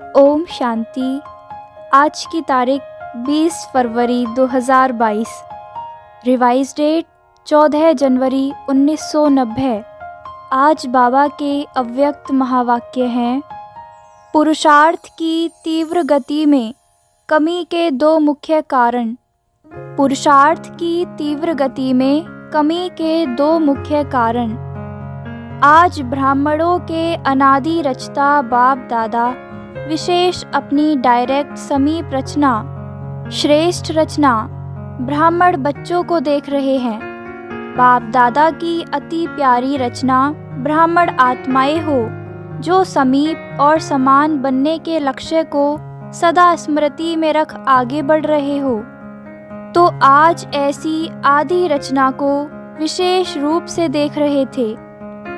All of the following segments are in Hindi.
ओम शांति। आज की तारीख 20 फरवरी 2022। रिवाइज डेट 14 जनवरी 1990। आज बाबा के अव्यक्त महावाक्य हैं। पुरुषार्थ की तीव्र गति में कमी के दो मुख्य कारण। पुरुषार्थ की तीव्र गति में कमी के दो मुख्य कारण। आज ब्राह्मणों के अनादि रचता बाप दादा विशेष अपनी डायरेक्ट समीप रचना, श्रेष्ठ रचना ब्राह्मण बच्चों को देख रहे हैं। बाप दादा की अति प्यारी रचना ब्राह्मण आत्माएं हो जो समीप और समान बनने के लक्ष्य को सदा स्मृति में रख आगे बढ़ रहे हो। तो आज ऐसी आदि रचना को विशेष रूप से देख रहे थे।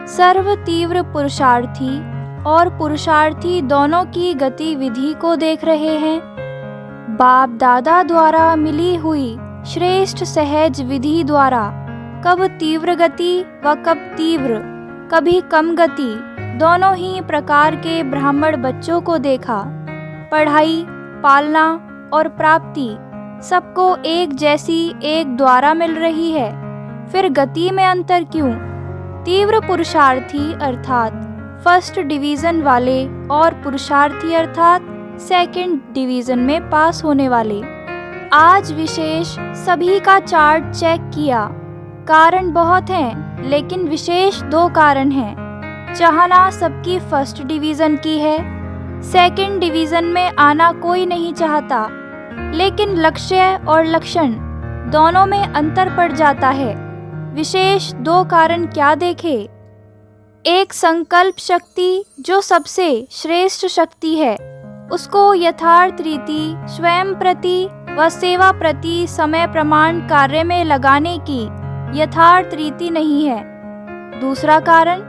सर्व तीव्र पुरुषार्थी और पुरुषार्थी दोनों की गतिविधि को देख रहे हैं। बाप दादा द्वारा मिली हुई श्रेष्ठ सहज विधि द्वारा कब तीव्र गति व कब तीव्र, कभी कम गति दोनों ही प्रकार के ब्राह्मण बच्चों को देखा। पढ़ाई, पालना और प्राप्ति सबको एक जैसी एक द्वारा मिल रही है। फिर गति में अंतर क्यों? तीव्र पुरुषार्थी अर्थात फर्स्ट डिवीज़न वाले और पुरुषार्थी अर्थात सेकंड डिवीज़न में पास होने वाले। आज विशेष सभी का चार्ट चेक किया। कारण बहुत हैं, लेकिन विशेष दो कारण हैं। चाहना सबकी फर्स्ट डिवीज़न की है, सेकंड डिवीज़न में आना कोई नहीं चाहता, लेकिन लक्ष्य और लक्षण दोनों में अंतर पड़ जाता है। विशेष दो कारण क्या देखे? एक संकल्प शक्ति जो सबसे श्रेष्ठ शक्ति है, उसको यथार्थ रीति स्वयं प्रति व सेवा प्रति समय प्रमाण कार्य में लगाने की यथार्थ रीति नहीं है। दूसरा कारण,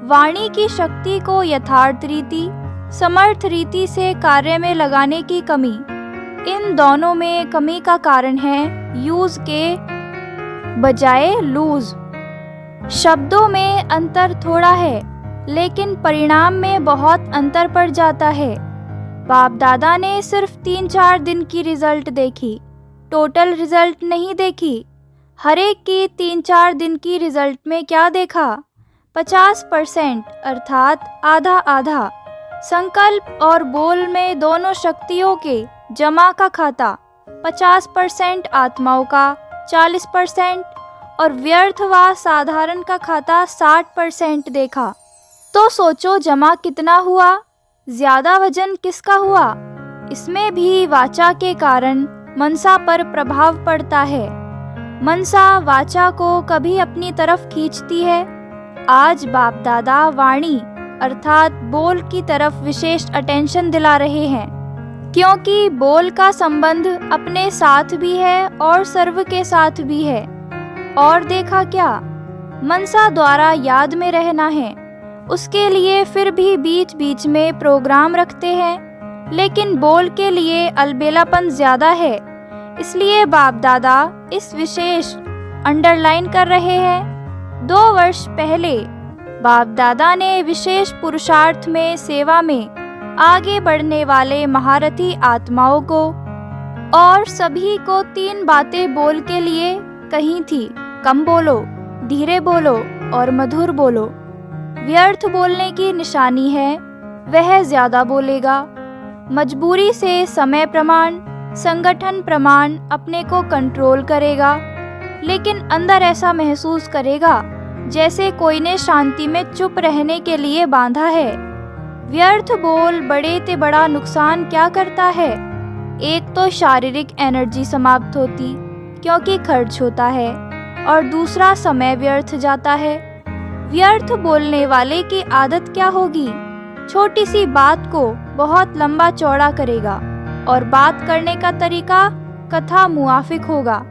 वाणी की शक्ति को यथार्थ रीति समर्थ रीति से कार्य में लगाने की कमी। इन दोनों में कमी का कारण है यूज के बजाय लूज। शब्दों में अंतर थोड़ा है, लेकिन परिणाम में बहुत अंतर पड़ जाता है। बाप दादा ने सिर्फ 3-4 दिन की रिजल्ट देखी, टोटल रिजल्ट नहीं देखी। हर एक की 3-4 दिन की रिजल्ट में क्या देखा? 50% अर्थात आधा आधा। संकल्प और बोल में दोनों शक्तियों के जमा का खाता 50% आत्माओं का, 40% और व्यर्थ व साधारण का खाता 60% देखा। तो सोचो जमा कितना हुआ? ज्यादा वजन किसका हुआ? इसमें भी वाचा के कारण मनसा पर प्रभाव पड़ता है। मनसा वाचा को कभी अपनी तरफ खींचती है। आज बाप दादा वाणी अर्थात बोल की तरफ विशेष अटेंशन दिला रहे हैं, क्योंकि बोल का संबंध अपने साथ भी है और सर्व के साथ भी है। और देखा क्या? मनसा द्वारा याद में रहना है, उसके लिए फिर भी बीच बीच में प्रोग्राम रखते हैं, लेकिन बोल के लिए अलबेलापन ज्यादा है। इसलिए बाप दादा इस विशेष अंडरलाइन कर रहे हैं। 2 वर्ष पहले बाप दादा ने विशेष पुरुषार्थ में सेवा में आगे बढ़ने वाले महारथी आत्माओं को और सभी को 3 बातें बोल के लिए कही थी। कम बोलो, धीरे बोलो और मधुर बोलो। व्यर्थ बोलने की निशानी है वह ज्यादा बोलेगा। मजबूरी से समय प्रमाण, संगठन प्रमाण अपने को कंट्रोल करेगा, लेकिन अंदर ऐसा महसूस करेगा जैसे कोई ने शांति में चुप रहने के लिए बांधा है। व्यर्थ बोल बड़े ते बड़ा नुकसान क्या करता है? एक तो शारीरिक एनर्जी समाप्त होती क्योंकि खर्च होता है, और दूसरा समय व्यर्थ जाता है। व्यर्थ बोलने वाले की आदत क्या होगी? छोटी सी बात को बहुत लंबा चौड़ा करेगा और बात करने का तरीका कथा मुआफिक होगा।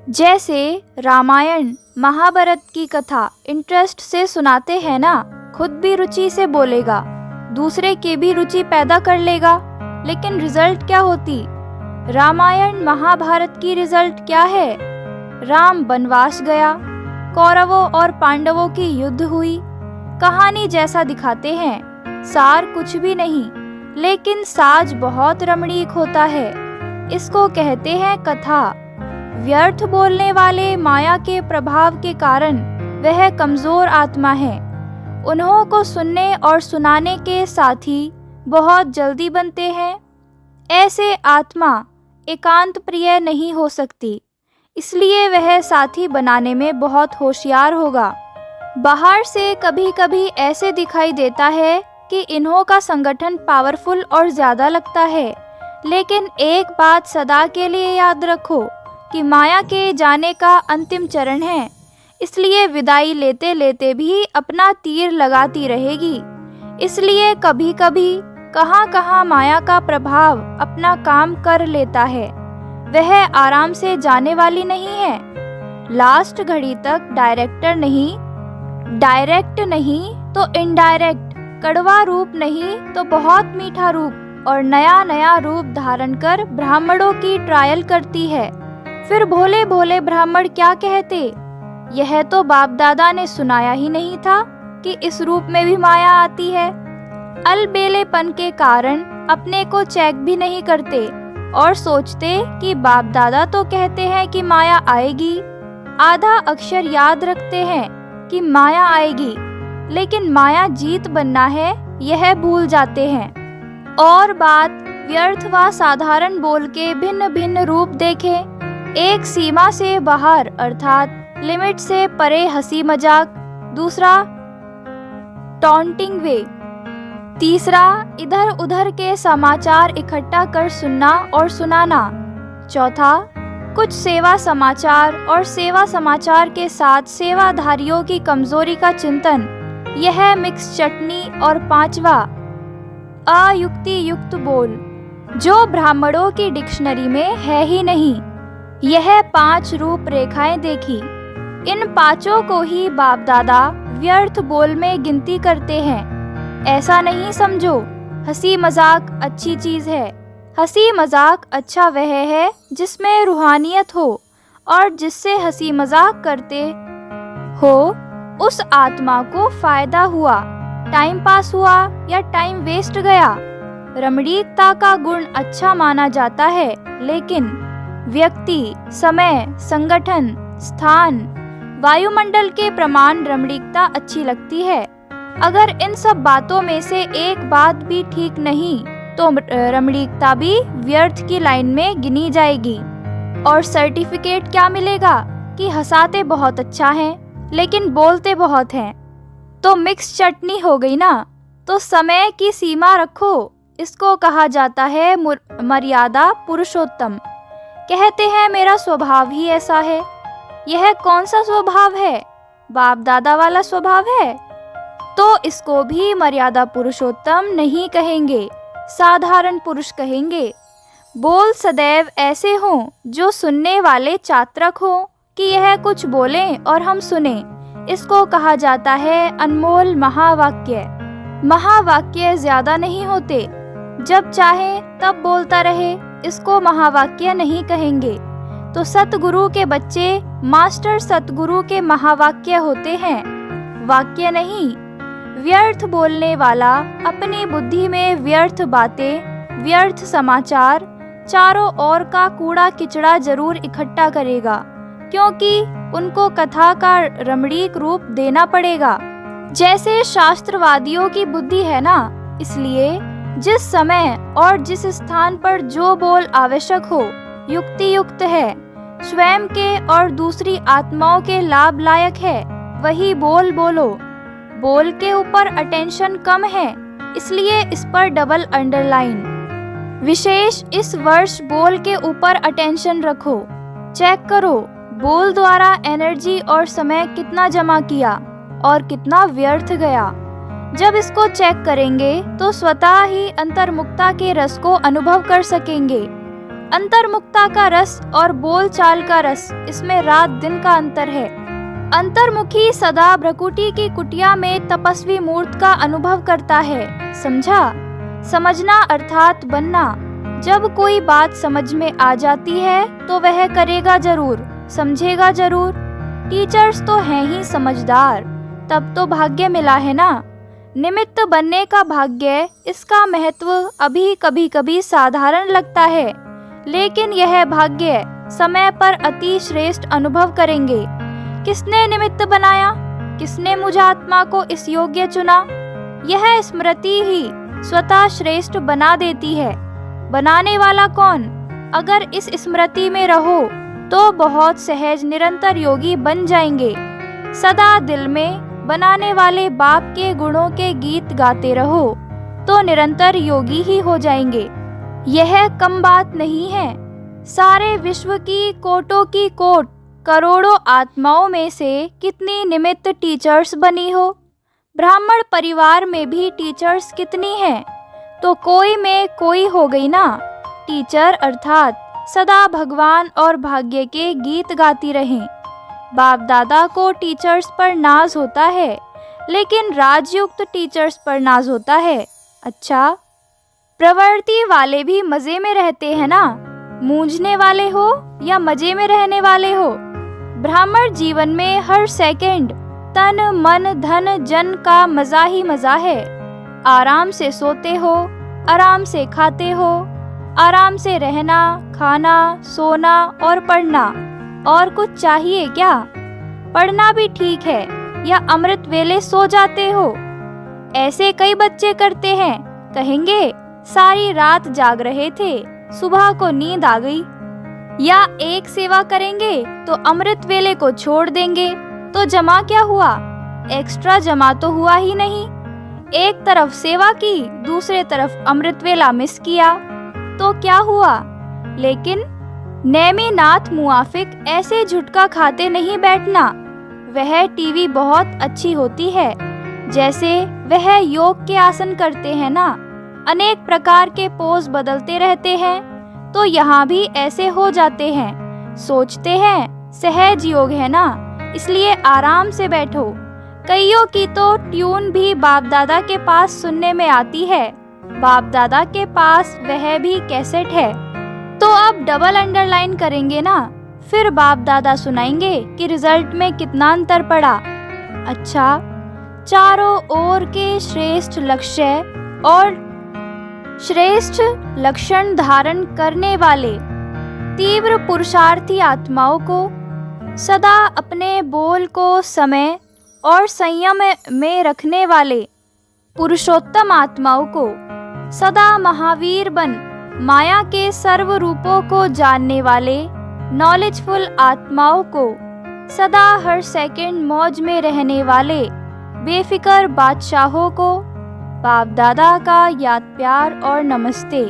जैसे रामायण महाभारत की कथा इंटरेस्ट से सुनाते हैं ना, खुद भी रुचि से बोलेगा, दूसरे की भी रुचि पैदा कर लेगा, लेकिन रिजल्ट क्या होती? रामायण महाभारत की रिजल्ट क्या है? राम वनवास गया, कौरवों और पांडवों की युद्ध हुई। कहानी जैसा दिखाते हैं, सार कुछ भी नहीं। लेकिन साज बहुत रमणीक होता है। इसको कहते हैं कथा। व्यर्थ बोलने वाले माया के प्रभाव के कारण वह कमजोर आत्मा है। उन्हों को सुनने और सुनाने के साथी बहुत जल्दी बनते हैं। ऐसे आत्मा एकांत प्रिय नहीं हो सकती, इसलिए वह साथी बनाने में बहुत होशियार होगा। बाहर से कभी कभी ऐसे दिखाई देता है कि इन्हों का संगठन पावरफुल और ज़्यादा लगता है, लेकिन एक बात सदा के लिए याद रखो कि माया के जाने का अंतिम चरण है, इसलिए विदाई लेते लेते भी अपना तीर लगाती रहेगी। इसलिए कभी कभी कहाँ कहाँ माया का प्रभाव अपना काम कर लेता है। वह आराम से जाने वाली नहीं है। लास्ट घड़ी तक डायरेक्ट नहीं तो इनडायरेक्ट, कड़वा रूप नहीं तो बहुत मीठा रूप और नया नया रूप धारण कर ब्राह्मणों की ट्रायल करती है। फिर भोले भोले ब्राह्मण क्या कहते, यह तो बाप दादा ने सुनाया ही नहीं था कि इस रूप में भी माया आती है। अलबेलेपन के कारण अपने को चेक भी नहीं करते और सोचते कि बाप दादा तो कहते हैं कि माया आएगी। आधा अक्षर याद रखते हैं कि माया आएगी, लेकिन माया जीत बनना है यह भूल जाते हैं। और बात व्यर्थ व साधारण बोल के भिन्न भिन्न रूप देखें। एक सीमा से बाहर अर्थात लिमिट से परे हंसी मजाक, दूसरा टॉन्टिंग वे, तीसरा इधर उधर के समाचार इकट्ठा कर सुनना और सुनाना, चौथा कुछ सेवा समाचार और सेवा समाचार के साथ सेवाधारियों की कमजोरी का चिंतन, यह मिक्स चटनी, और पांचवा अयुक्ति युक्त बोल, जो ब्राह्मणों की डिक्शनरी में है ही नहीं। यह 5 रूपरेखाएं देखी। इन पांचों को ही बाप दादा व्यर्थ बोल में गिनती करते हैं। ऐसा नहीं समझो हंसी मजाक अच्छी चीज है। हंसी मजाक अच्छा वह है जिसमें रूहानियत हो और जिससे हंसी मजाक करते हो उस आत्मा को फायदा हुआ, टाइम पास हुआ या टाइम वेस्ट गया। रमणीकता का गुण अच्छा माना जाता है, लेकिन व्यक्ति, समय, संगठन, स्थान, वायुमंडल के प्रमाण रमणीकता अच्छी लगती है। अगर इन सब बातों में से एक बात भी ठीक नहीं तो रमणीकता भी व्यर्थ की लाइन में गिनी जाएगी। और सर्टिफिकेट क्या मिलेगा कि हंसाते बहुत अच्छा है लेकिन बोलते बहुत हैं। तो मिक्स चटनी हो गई ना। तो समय की सीमा रखो। इसको कहा जाता है मर्यादा पुरुषोत्तम। कहते हैं मेरा स्वभाव ही ऐसा है। यह कौन सा स्वभाव है? बाप दादा वाला स्वभाव है। तो इसको भी मर्यादा पुरुषोत्तम नहीं कहेंगे, साधारण पुरुष कहेंगे। बोल सदैव ऐसे हों जो सुनने वाले चातक हों कि यह कुछ बोलें और हम सुने। इसको कहा जाता है अनमोल महावाक्य। महावाक्य ज्यादा नहीं होते, जब चाहे तब बोलता रहे, इसको महावाक्य नहीं कहेंगे। तो सतगुरु के बच्चे मास्टर सतगुरु के महावाक्य होते हैं, वाक्य नहीं। व्यर्थ बोलने वाला अपनी बुद्धि में व्यर्थ बातें, व्यर्थ समाचार, चारों ओर का कूड़ा किचड़ा जरूर इकट्ठा करेगा, क्योंकि उनको कथा का रमणीक रूप देना पड़ेगा। जैसे शास्त्रवादियों की बुद्धि है ना, इसलिए जिस समय और जिस स्थान पर जो बोल आवश्यक हो, युक्ति युक्त है, स्वयं के और दूसरी आत्माओं के लाभ लायक है, वही बोल बोलो। बोल के ऊपर अटेंशन कम है, इसलिए इस पर डबल अंडरलाइन। विशेष इस वर्ष बोल के ऊपर अटेंशन रखो। चेक करो बोल द्वारा एनर्जी और समय कितना जमा किया और कितना व्यर्थ गया। जब इसको चेक करेंगे तो स्वतः ही अंतर्मुक्ता के रस को अनुभव कर सकेंगे। अंतर्मुक्ता का रस और बोल चाल का रस, इसमें रात दिन का अंतर है। अंतर्मुखी सदा भ्रकुटी की कुटिया में तपस्वी मूर्त का अनुभव करता है। समझा? समझना अर्थात बनना। जब कोई बात समझ में आ जाती है तो वह करेगा जरूर, समझेगा जरूर। टीचर्स तो हैं ही समझदार, तब तो भाग्य मिला है ना। निमित्त बनने का भाग्य, इसका महत्व अभी कभी कभी साधारण लगता है, लेकिन यह भाग्य समय पर अति श्रेष्ठ अनुभव करेंगे। किसने निमित्त बनाया, किसने मुझ आत्मा को इस योग्य चुना, यह स्मृति ही स्वतः श्रेष्ठ बना देती है। बनाने वाला कौन? अगर इस स्मृति में रहो तो बहुत सहज निरंतर योगी बन जाएंगे। सदा दिल में बनाने वाले बाप के गुणों के गीत गाते रहो तो निरंतर योगी ही हो जाएंगे। यह कम बात नहीं है। सारे विश्व की कोटों की कोट करोड़ों आत्माओं में से कितनी निमित्त टीचर्स बनी हो। ब्राह्मण परिवार में भी टीचर्स कितनी हैं, तो कोई में कोई हो गई ना। टीचर अर्थात सदा भगवान और भाग्य के गीत गाती रहें। बाप दादा को टीचर्स पर नाज होता है, लेकिन राजयुक्त टीचर्स पर नाज होता है। अच्छा, प्रवृत्ति वाले भी मजे में रहते हैं ना। मूंझने वाले हो या मजे में रहने वाले हो, ब्राह्मण जीवन में हर सेकंड तन मन धन जन का मजा ही मजा है। आराम से सोते हो, आराम से खाते हो, आराम से रहना, खाना, सोना और पढ़ना। और कुछ चाहिए क्या? पढ़ना भी ठीक है, या अमृत वेले सो जाते हो? ऐसे कई बच्चे करते हैं। कहेंगे सारी रात जाग रहे थे, सुबह को नींद आ गई। या एक सेवा करेंगे तो अमृत वेले को छोड़ देंगे, तो जमा क्या हुआ? एक्स्ट्रा जमा तो हुआ ही नहीं। एक तरफ सेवा की, दूसरे तरफ अमृत वेला मिस किया, तो क्या हुआ? लेकिन नेमिनाथ मुआफिक ऐसे झुटका खाते नहीं बैठना। वह टीवी बहुत अच्छी होती है, जैसे वह योग के आसन करते हैं ना, अनेक प्रकार के पोज बदलते रहते हैं, तो यहाँ भी ऐसे हो जाते हैं। सोचते हैं सहज योग है ना, इसलिए आराम से बैठो। कईयों की तो ट्यून भी बाप दादा के पास सुनने में आती है। बाप दादा के पास वह भी कैसेट है, तो अब डबल अंडरलाइन करेंगे ना, फिर बाप दादा सुनाएंगे कि रिजल्ट में कितना अंतर पड़ा। अच्छा, चारों ओर के श्रेष्ठ लक्ष्य और श्रेष्ठ लक्षण धारण करने वाले तीव्र पुरुषार्थी आत्माओं को, सदा अपने बोल को समय और संयम में रखने वाले पुरुषोत्तम आत्माओं को, सदा महावीर बन माया के सर्व रूपों को जानने वाले नॉलेजफुल आत्माओं को, सदा हर सेकंड मौज में रहने वाले बेफिक्र बादशाहों को बाप दादा का याद प्यार और नमस्ते।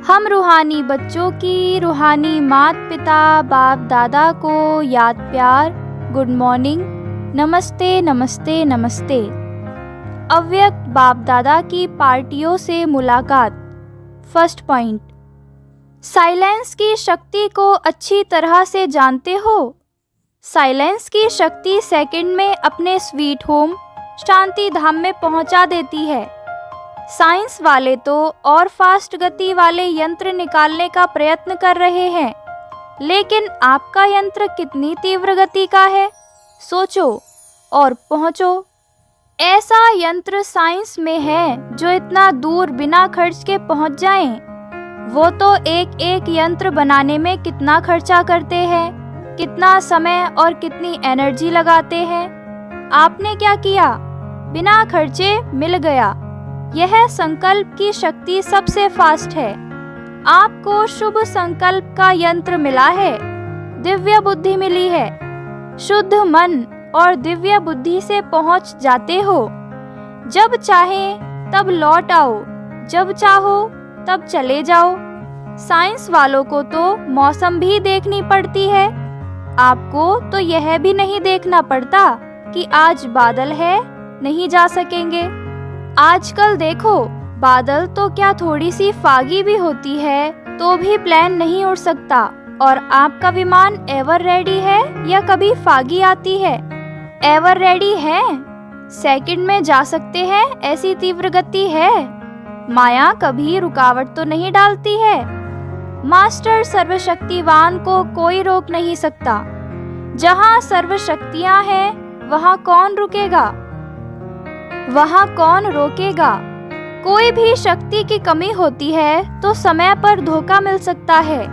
हम रूहानी बच्चों की रूहानी मात पिता बाप दादा को याद प्यार, गुड मॉर्निंग, नमस्ते नमस्ते नमस्ते। अव्यक्त बाप दादा की पार्टियों से मुलाकात। फर्स्ट पॉइंट, साइलेंस की शक्ति को अच्छी तरह से जानते हो। साइलेंस की शक्ति सेकंड में अपने स्वीट होम शांति धाम में पहुंचा देती है। साइंस वाले तो और फास्ट गति वाले यंत्र निकालने का प्रयत्न कर रहे हैं, लेकिन आपका यंत्र कितनी तीव्र गति का है, सोचो और पहुंचो। ऐसा यंत्र साइंस में है जो इतना दूर बिना खर्च के पहुंच जाएं। वो तो एक एक यंत्र बनाने में कितना खर्चा करते हैं, कितना समय और कितनी एनर्जी लगाते हैं। आपने क्या किया? बिना खर्चे मिल गया। यह संकल्प की शक्ति सबसे फास्ट है। आपको शुभ संकल्प का यंत्र मिला है, दिव्य बुद्धि मिली है। शुद्ध मन और दिव्य बुद्धि से पहुंच जाते हो। जब चाहे तब लौट आओ, जब चाहो तब चले जाओ। साइंस वालों को तो मौसम भी देखनी पड़ती है, आपको तो यह भी नहीं देखना पड़ता कि आज बादल है, नहीं जा सकेंगे। आजकल देखो, बादल तो क्या थोड़ी सी फागी भी होती है तो भी प्लेन नहीं उड़ सकता। और आपका विमान एवर रेडी है या कभी फागी आती है? एवर रेडी है, सेकंड में जा सकते हैं, ऐसी तीव्र गति है। माया कभी रुकावट तो नहीं डालती है। मास्टर सर्वशक्तिवान को कोई रोक नहीं सकता। जहाँ सर्वशक्तियाँ हैं वहाँ कौन रुकेगा? वहाँ कौन रोकेगा। कोई भी शक्ति की कमी होती है तो समय पर धोखा मिल सकता है।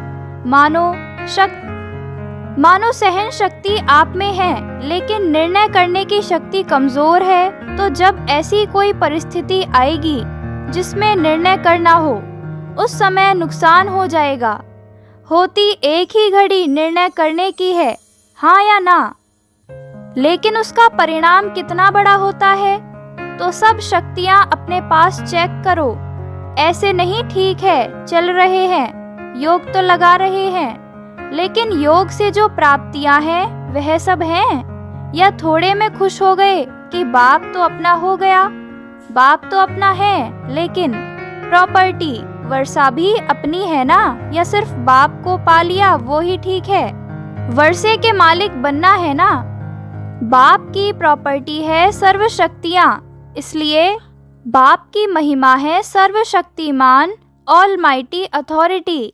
मानो सहन शक्ति आप में है लेकिन निर्णय करने की शक्ति कमजोर है, तो जब ऐसी कोई परिस्थिति आएगी जिसमें निर्णय करना हो, उस समय नुकसान हो जाएगा। होती एक ही घड़ी निर्णय करने की है, हाँ या ना, लेकिन उसका परिणाम कितना बड़ा होता है। तो सब शक्तियाँ अपने पास चेक करो। ऐसे नहीं ठीक है चल रहे हैं, योग तो लगा रहे हैं, लेकिन योग से जो प्राप्तियां हैं वह सब हैं, या थोड़े में खुश हो गए कि बाप तो अपना हो गया। बाप तो अपना है, लेकिन प्रॉपर्टी वर्षा भी अपनी है ना, या सिर्फ बाप को पा लिया वो ही ठीक है। वर्षे के मालिक बनना है ना। बाप की प्रॉपर्टी है सर्व शक्तियाँ, इसलिए बाप की महिमा है सर्वशक्तिमान ऑलमाइटी अथॉरिटी।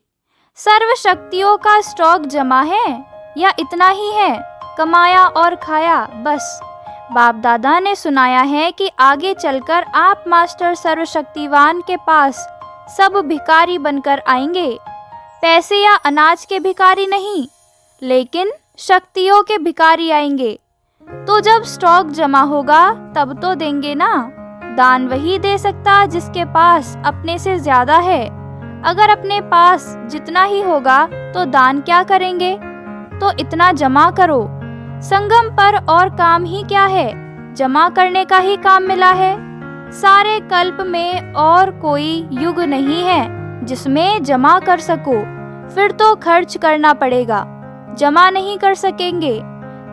सर्व शक्तियों का स्टॉक जमा है या इतना ही है, कमाया और खाया बस। बाप दादा ने सुनाया है कि आगे चलकर आप मास्टर सर्वशक्तिवान के पास सब भिखारी बनकर आएंगे। पैसे या अनाज के भिखारी नहीं, लेकिन शक्तियों के भिखारी आएंगे। तो जब स्टॉक जमा होगा तब तो देंगे ना। दान वही दे सकता जिसके पास अपने से ज्यादा है। अगर अपने पास जितना ही होगा तो दान क्या करेंगे। तो इतना जमा करो। संगम पर और काम ही क्या है, जमा करने का ही काम मिला है। सारे कल्प में और कोई युग नहीं है जिसमें जमा कर सको। फिर तो खर्च करना पड़ेगा। जमा नहीं कर सकेंगे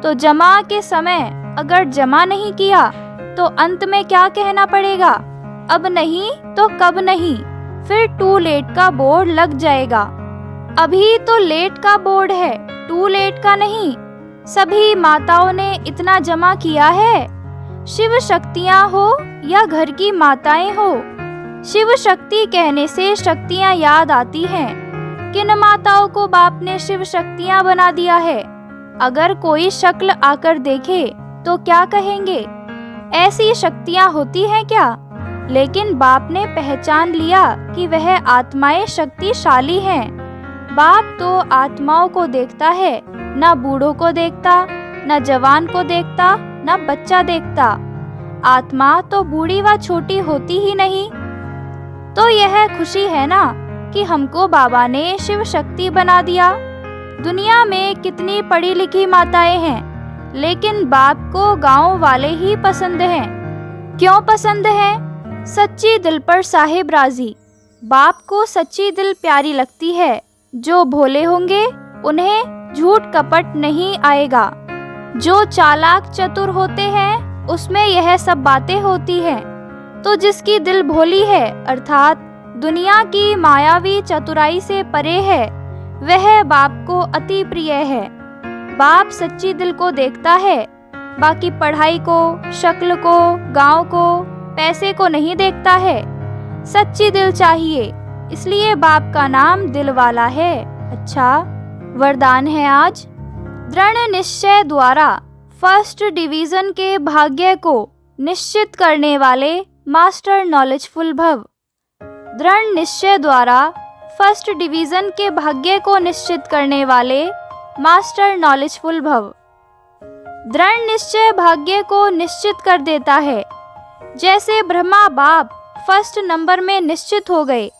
तो जमा के समय अगर जमा नहीं किया तो अंत में क्या कहना पड़ेगा, अब नहीं तो कब नहीं। फिर टू लेट का बोर्ड लग जाएगा। अभी तो लेट का बोर्ड है, टू लेट का नहीं। सभी माताओं ने इतना जमा किया है। शिव शक्तियाँ हो या घर की माताएं हो, शिव शक्ति कहने से शक्तियाँ याद आती हैं। किन माताओं को बाप ने शिव शक्तियाँ बना दिया है। अगर कोई शक्ल आकर देखे तो क्या कहेंगे, ऐसी शक्तियाँ होती हैं क्या। लेकिन बाप ने पहचान लिया कि वह आत्माएं शक्तिशाली हैं। बाप तो आत्माओं को देखता है, ना बूढ़ों को देखता, ना जवान को देखता, ना बच्चा देखता। आत्मा तो बूढ़ी व छोटी होती ही नहीं। तो यह खुशी है ना कि हमको बाबा ने शिव शक्ति बना दिया। दुनिया में कितनी पढ़ी लिखी माताएं हैं, लेकिन बाप को गांव वाले ही पसंद हैं। क्यों पसंद हैं? सच्ची दिल पर साहिब राजी। बाप को सच्ची दिल प्यारी लगती है। जो भोले होंगे उन्हें झूठ कपट नहीं आएगा। जो चालाक चतुर होते हैं उसमें यह सब बातें होती हैं। तो जिसकी दिल भोली है, अर्थात दुनिया की मायावी चतुराई से परे है, वह बाप को अति प्रिय है। बाप सच्ची दिल को देखता है, बाकी पढ़ाई को, शक्ल को, गांव को, पैसे को नहीं देखता है। सच्ची दिल चाहिए, इसलिए बाप का नाम दिल वाला है। अच्छा, वरदान है आज। दृढ़ निश्चय द्वारा फर्स्ट डिवीजन के भाग्य को निश्चित करने वाले मास्टर नॉलेजफुल भव। दृढ़ निश्चय द्वारा फर्स्ट डिवीजन के भाग्य को निश्चित करने वाले मास्टर नॉलेजफुल भव। दृढ़ निश्चय भाग्य को निश्चित कर देता है। जैसे ब्रह्मा बाप फर्स्ट नंबर में निश्चित हो गए,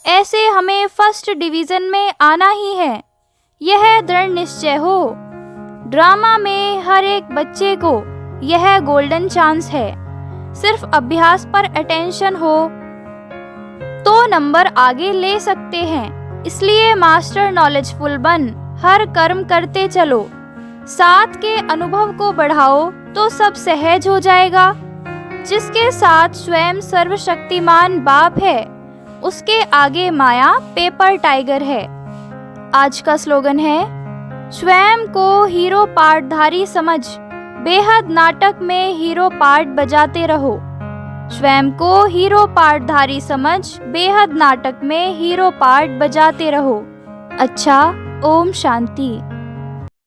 ऐसे हमें फर्स्ट डिवीजन में आना ही है। यह दृढ़ निश्चय हो। ड्रामा में हर एक बच्चे को यह गोल्डन चांस है। सिर्फ अभ्यास पर अटेंशन हो तो नंबर आगे ले सकते हैं। इसलिए मास्टर नॉलेजफुल बन हर कर्म करते चलो। साथ के अनुभव को बढ़ाओ तो सब सहज हो जाएगा। जिसके साथ स्वयं सर्वशक्तिमान बाप है, उसके आगे माया पेपर टाइगर है। आज का स्लोगन है, स्वयं को हीरो पार्टधारी समझ, बेहद नाटक में हीरो पार्ट बजाते रहो। स्वयं को हीरो पार्टधारी समझ, बेहद नाटक में हीरो पार्ट बजाते रहो। अच्छा, ओम शांति।